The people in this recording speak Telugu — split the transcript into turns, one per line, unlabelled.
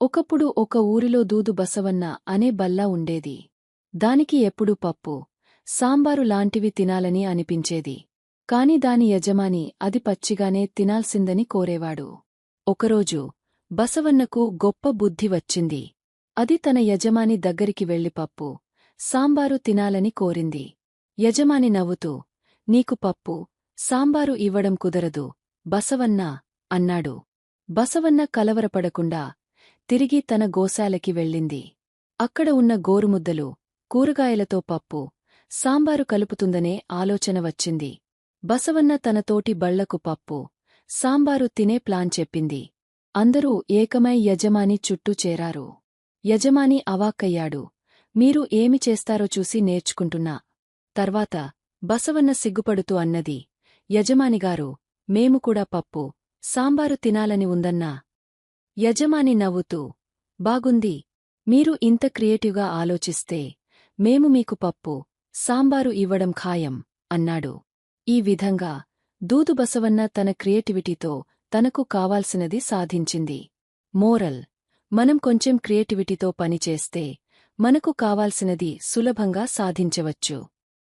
ఒకప్పుడు ఒక ఊరిలో దూదు బసవన్న అనే బల్లా ఉండేది. దానికి ఎప్పుడూ పప్పు, సాంబారు లాంటివి తినాలని అనిపించేది. కాని దాని యజమాని అది పచ్చిగానే తినాల్సిందని కోరేవాడు. ఒకరోజు బసవన్నకు గొప్ప బుద్ధి వచ్చింది. అది తన యజమాని దగ్గరికి వెళ్లి పప్పు, సాంబారు తినాలని కోరింది. యజమాని నవ్వుతూ, నీకు పప్పు, సాంబారు ఇవ్వడం కుదరదు, బసవన్నా అన్నాడు. బసవన్న కలవరపడకుండా తిరిగి తన గోశాలకి వెళ్ళింది. అక్కడ ఉన్న గోరుముద్దలు, కూరగాయలతో పప్పు, సాంబారు కలుపుతుందనే ఆలోచన వచ్చింది. బసవన్న తన తోటి బళ్లకు పప్పు, సాంబారు తినే ప్లాన్ చెప్పింది. అందరూ ఏకమై యజమాని చుట్టూ చేరారు. యజమాని అవాక్కయ్యాడు. మీరు ఏమి చేస్తారో చూసి నేర్చుకుంటున్నా. తర్వాత బసవన్న సిగ్గుపడుతూ అన్నది, యజమానిగారు, మేము కూడా పప్పు, సాంబారు తినాలని ఉందన్నా. యజమాని నవ్వుతూ, బాగుంది. మీరు ఇంత క్రియేటివ్గా ఆలోచిస్తే మేము మీకు పప్పు, సాంబారు ఇవ్వడం ఖాయం అన్నాడు. ఈ విధంగా దూదు బసవన్న తన క్రియేటివిటీతో తనకు కావాల్సినది సాధించింది. మోరల్: మనం కొంచెం క్రియేటివిటీతో పనిచేస్తే మనకు కావాల్సినది సులభంగా సాధించవచ్చు.